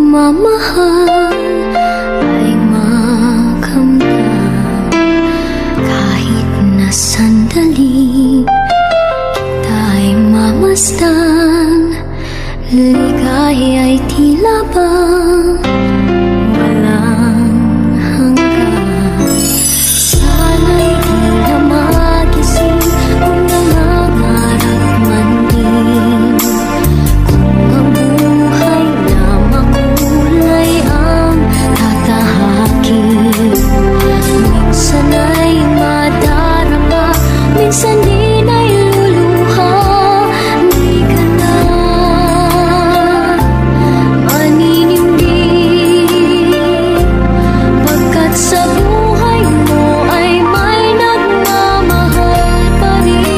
pagmamahal ay makamtan. Kahit na sandali kita'y mamasdan, ligay ay tila bang walang hanggan. Sana'y di na magising kung nangangarap man din, kung ang buhay na makulay ang tatahakin. Minsan ay madarama, minsan din ay luluha. Di ka na maninindig, pagkat sa buhay mo ay may nagmamahal pa rin.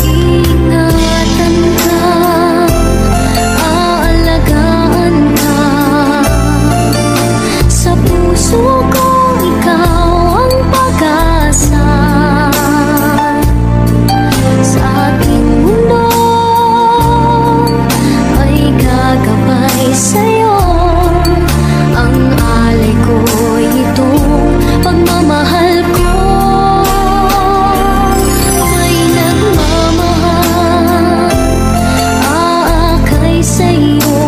Ingatan ka, aalagaan ka. Sa puso ko ikaw ang pag-asa. Sa aking mundo ay gagabay sa'yo. Ang alay ko'y itong pagmamahal ko. May nagmamahal, aakay sa'yo.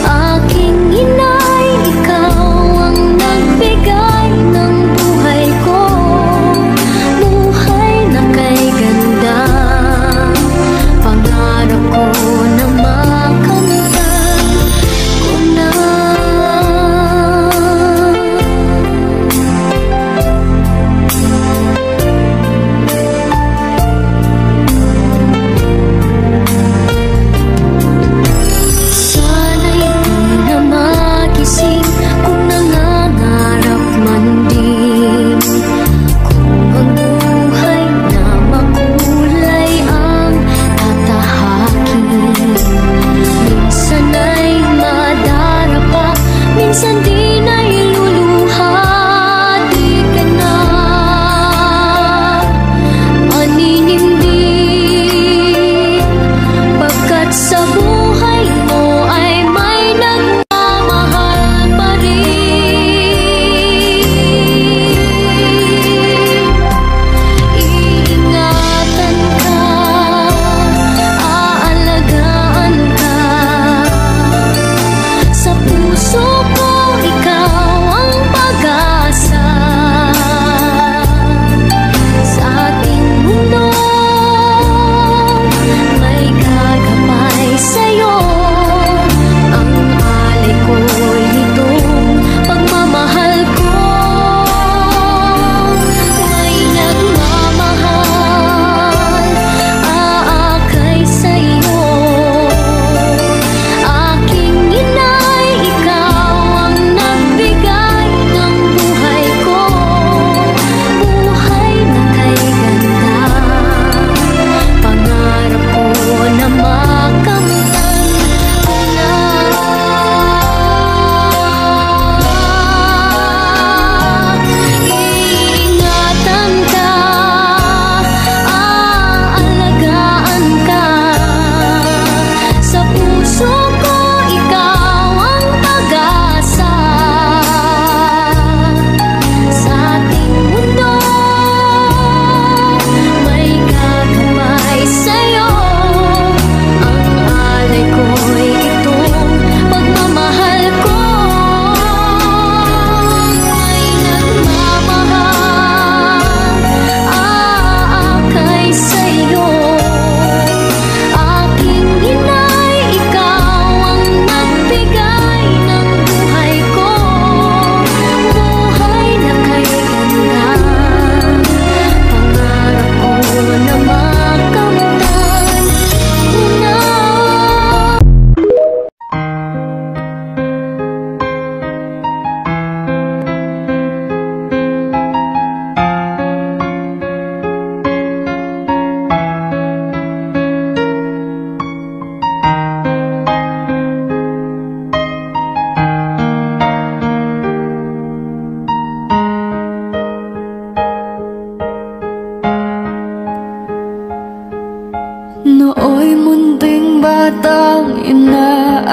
Aking inay, ikaw ang nagbigay ng buhay ko. Buhay na kay ganda, pangarap ko na makamtan ko na. Sana'y di na magising kung nangangarap man din, kung ang buhay na makulay ang tatahakin. Minsan ay madarapa, minsan din ay luluha. Di ka na maninindig, pagkat sa buhay mo ay may nagmamahal pa rin. Iingatan ka, aalagaan ka. Sa puso ko ikaw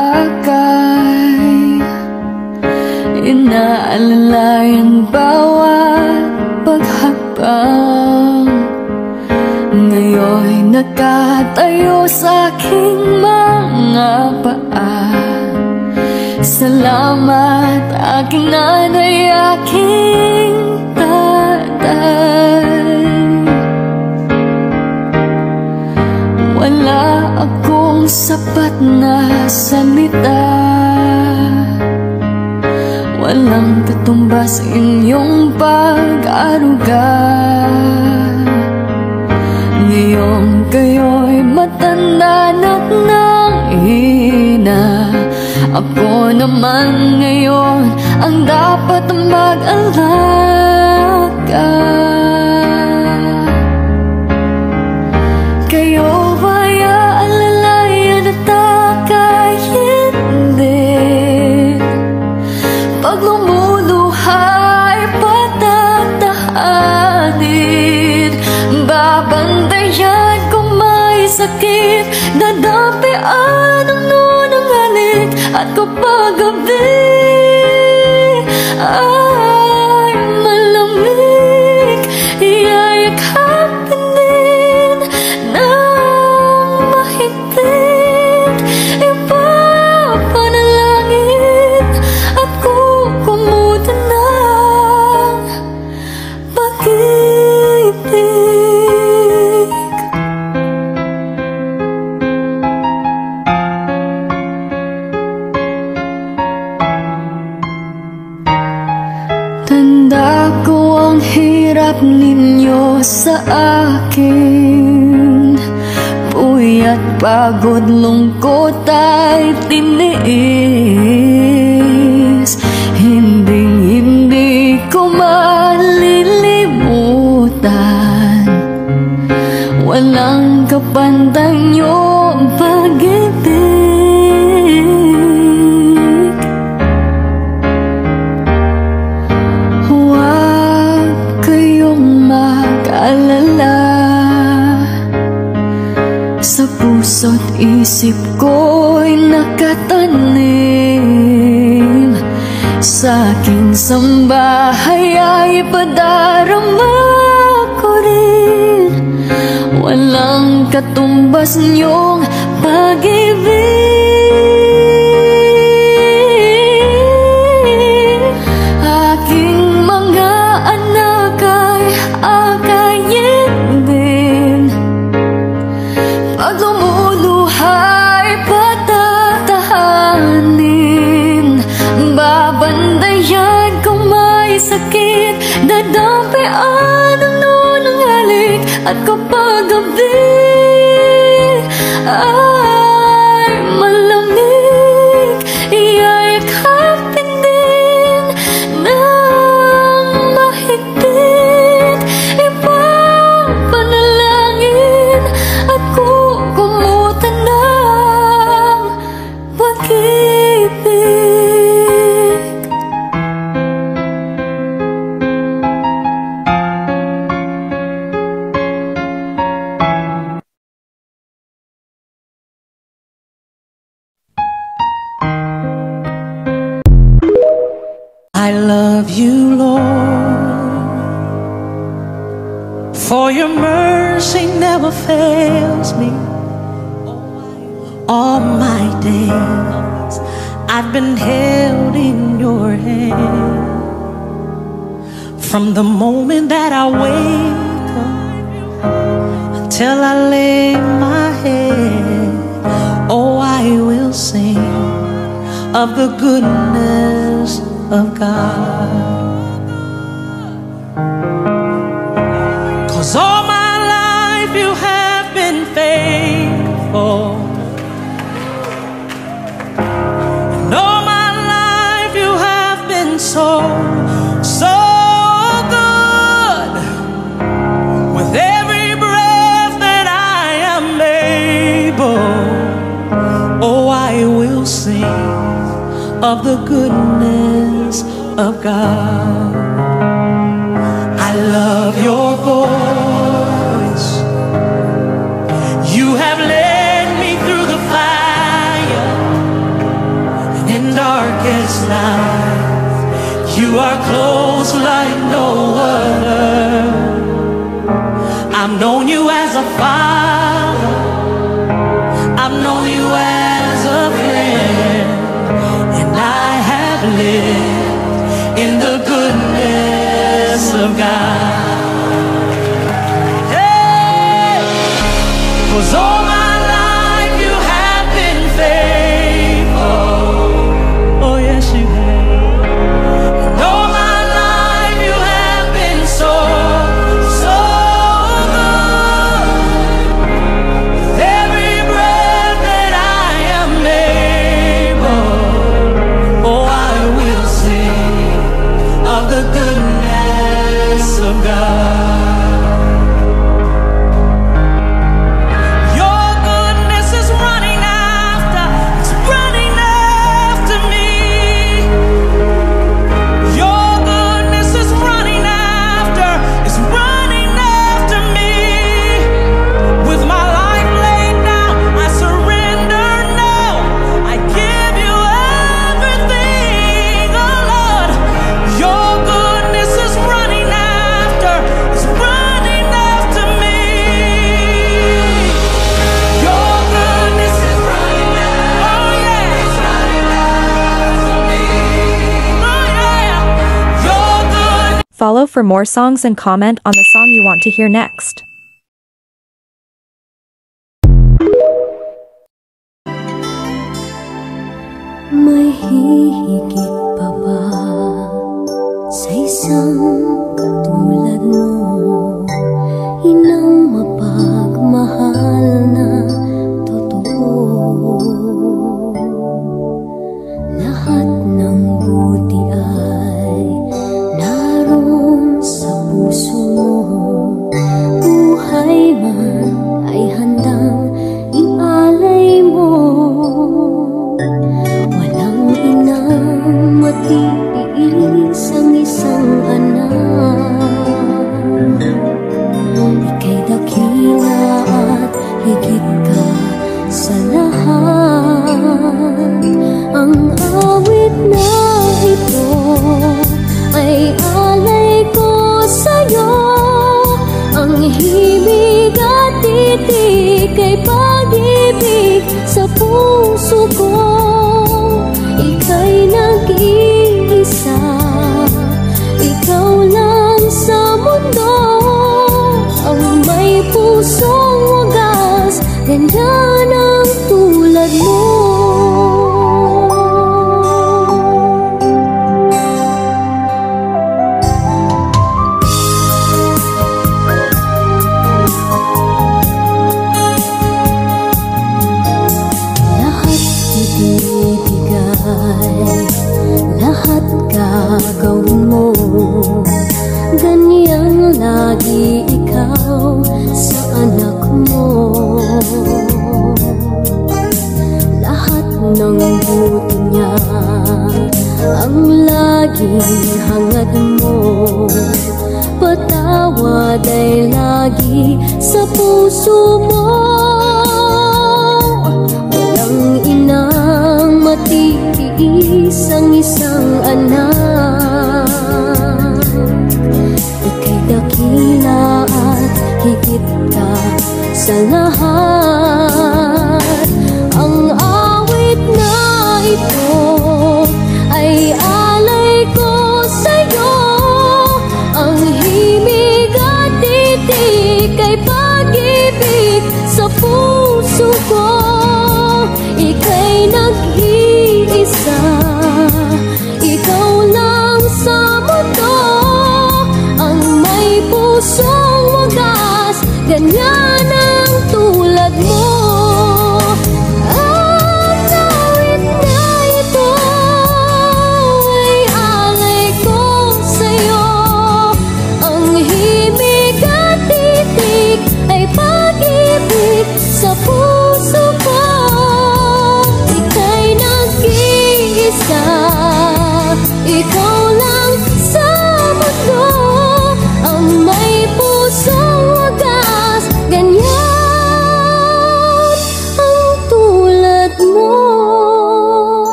akay inaalalayan bawat paghakbang. Ngayon'y nakatayo sa aking mga paa. Salamat aking nanay, aking tatay. Wala akong sapat na salita, walang katumbas inyong pag-aruga. Ngayong kayo'y matanda na't nanghina, ako naman ngayon ang dapat mag-alaga. Kayo ba'y aalalayan at aka'y hindi? Pag lumuluha'y patatahanin, babantayan kung may sakit, dadapian ang nunang halik. At kapag gabi ay malamig, iyayakapin din ng mahigpit. Ipapanalangin at kukumutan ng pag-ibig. Tanda ko ang hirap ninyo sa akin, puyat, pagod, lungkot ay tiniis. Hindi ko malilimutan, walang kapantay niyong pag-ibig. Sa puso't isip ko'y nakatanim, sa aking sambahay ay padarama ko rin. Walang katumbas niyong pag-ibig. Aking mga anak ay akayin din, pag lumuluha'y patatahanin, babandayan kung may sakit, dadapian ang nunang halik. At kapag gabi ay malamig, iyayakapin din ng mahigpit. Ipapanalangin at kukumutan ng pag-ibig. I love you, Lord, for your mercy never fails me. All my days I've been held in your hand. From the moment that I wake up till I lay my head, oh, I will sing of the goodness of God. 'Cause all my life you have been faithful, and all my life you have been so good. With every breath that I am able, oh, I will sing of the goodness of God. I love your voice. You have led me through the fire in darkest night. You are close like no other. I've known you as a father, I've known you as a friend, and I have lived in the goodness of God. Hey, 'cause all my life you have been faithful. Oh yes you have. And all my life you have been so, so good. With every breath that I am able, oh I will sing of the goodness of God. Follow for more songs and comment on the song you want to hear next. May hihigit pa ba sa isang katulad mo? Inang mapagmahal na totoo. Lahat ng buti ay naroon sa puso mo. Buhay man ay handang ialay mo. Walang inang matiis ang isang anak. Ika'y dakila at higit ka sa lahat. Ang awit na ito ay alay ko sa'yo. Ang himig at titik ay pag-ibig sa puso ko. Ika'y nag-iisa, ikaw lang sa mundo. Ang may pusong wagas, ganyan ang tulad mo. Lahat gagawin mo, ganyang lagi ikaw sa anak mo. Lahat ng buti niya ang laging hangad mo. Patawad ay lagi sa puso mo. Walang inang matiis ang isang anak. Ika'y dakila at higit ka sa lahat. Ang awit na ito ay alay ko sa'yo. Ang himig at titik ay pag-ibig sa puso ko. Ika'y nag-iisa, ikaw lang sa mundo. Ang may pusong wagas, ganyan ang tulad mo. Ang awit na ito ay alay ko sa'yo. Ang himig at titik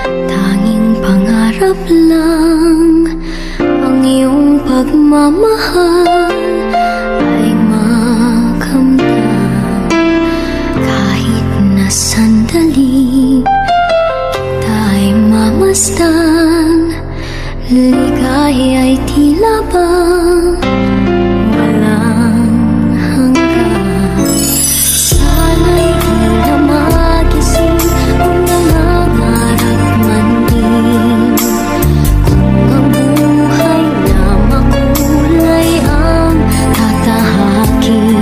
Tanging pangarap lang ang iyong pagmamahal ay makamtan. Kahit na sandali kita'y mamasdan, ligay ay tila ba walang hanggan. Sana'y di na magising kung nangangarap man din, kung ang buhay na makulay ang tatahakin.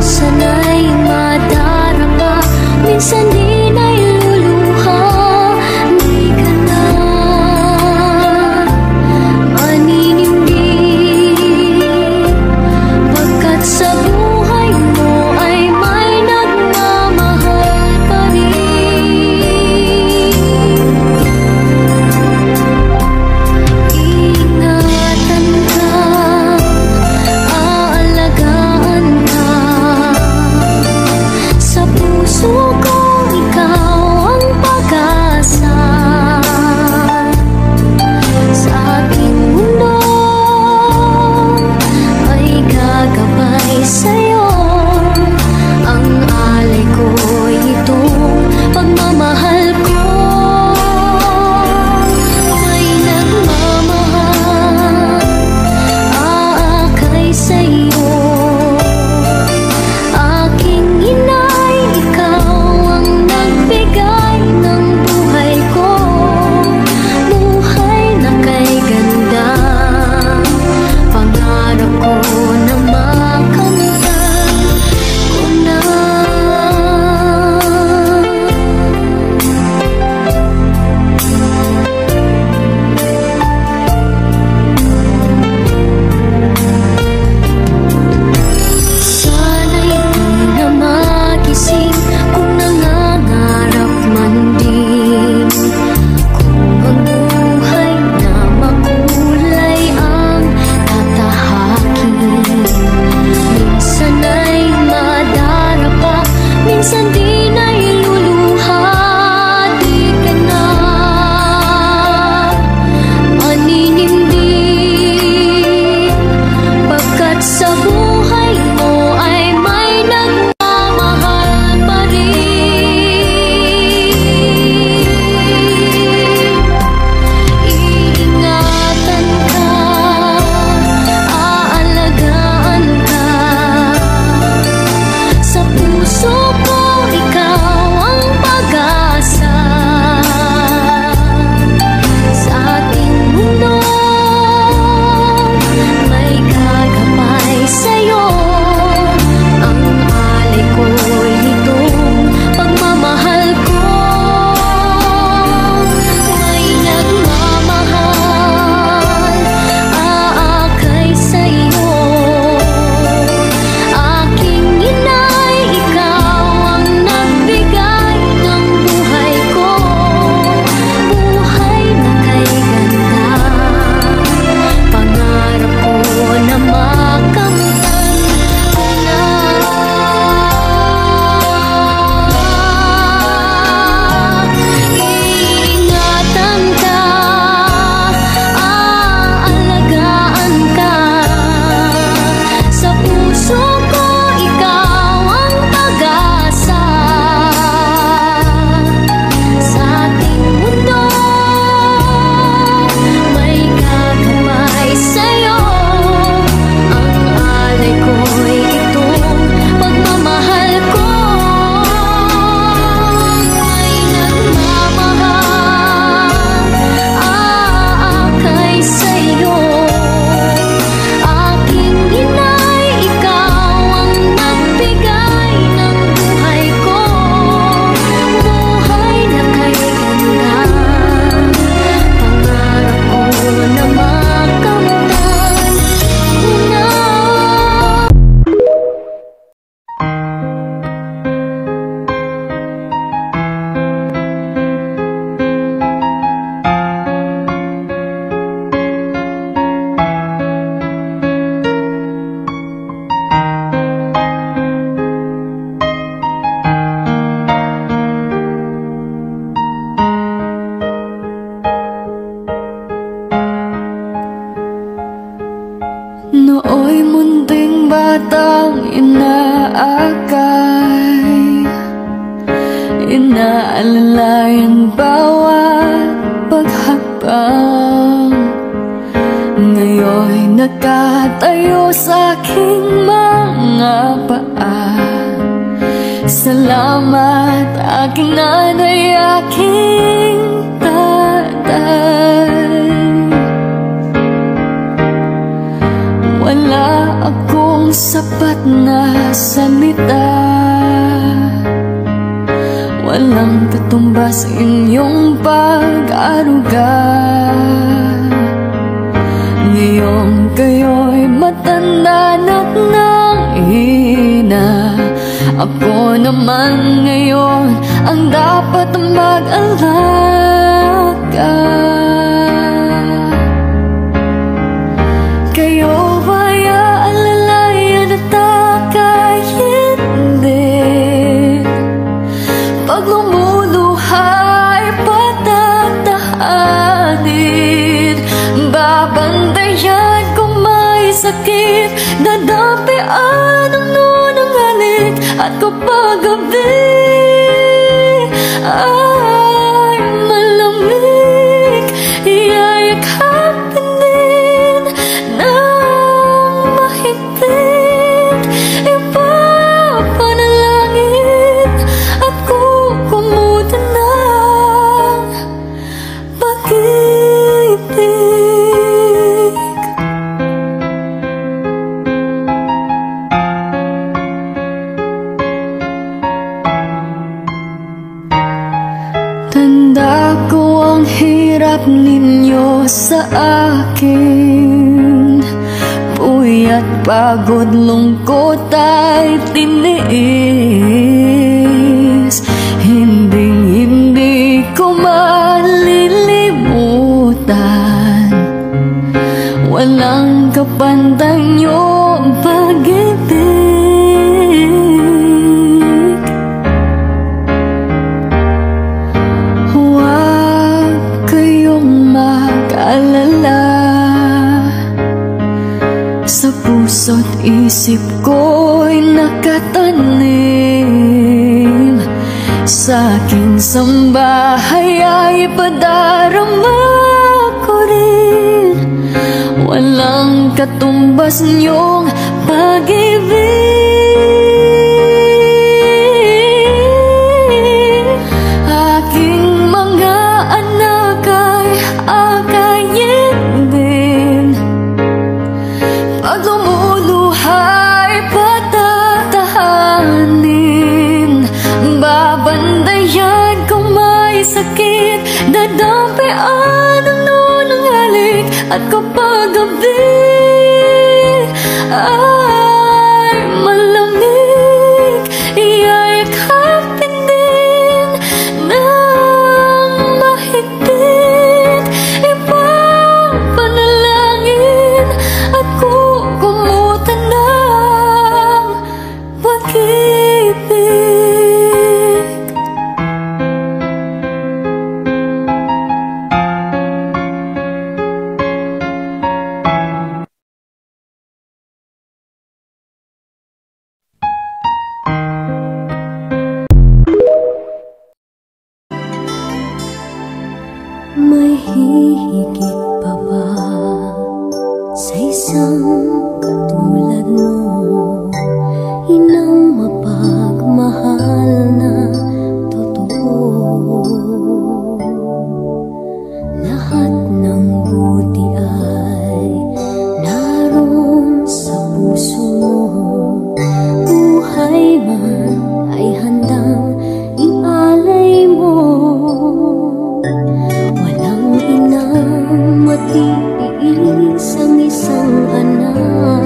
Minsan ay madarama, minsan din ay luluha. Di ka na maninindigan bawat paghakbang. Ngayon'y nakatayo sa aking mga paa. Salamat aking nanay, aking tatay. Wala akong sapat na salita, walang katumbas inyong pag-aruga. Ngayong kayo'y matanda ng hina, ako naman ngayon ang dapat mag-alaga. Kayo ba'y aalalayan at akayin din? Pag lumuluhay, patatahanin. Babantayan kung may sakit, dadampian ang nunang halik. At kapag gabi ay malamig, iyayakapin din ng mahigpit. Ipapanalangin at kukumutan ng pag-ibig. Tanda ko ang hirap ninyo sa akin, puyat, pagod, lungkot ay tiniis. Hindi ko malilimutan, walang kapantay niyong pag-ibig. Sa puso't isip ko'y nakatanim, sa aking sambahay ay padarama ko rin. Walang katumbas niyong pag-ibig. Aking mga anak ay akayin din. Pag lumuluhay, patatahanin. Babandayan kung may sakit, dadampian ang nunang halik. At kapag gabi ay malamig, iyayakapin din ng mahigpit. Ipapanalangin at kukumutan ng pag-ibig. May hihigit pa ba sa isang katulad mo? Inang mapagmahal na totoo. Lahat ng buti ay naroon sa puso mo. Buhay man ay handang ialay mo. Walang inang matiis ang isang anak.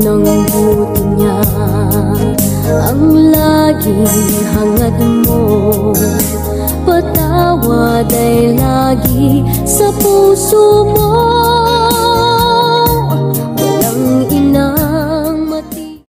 ng buti niya ang laging hangad mo. Patawad ay lagi sa puso mo. Walang inang mati.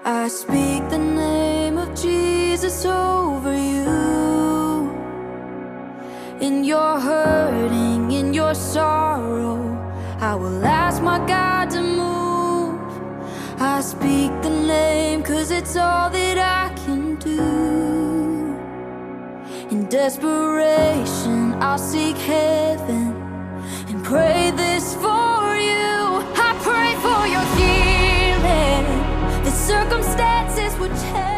I speak the name of Jesus over you. In your hurting, in your sorrow, I will ask my God to move. I speak the name 'cause it's all that I can do. In desperation, I'll seek heaven and pray this for you. I pray for your healing. The circumstances would change.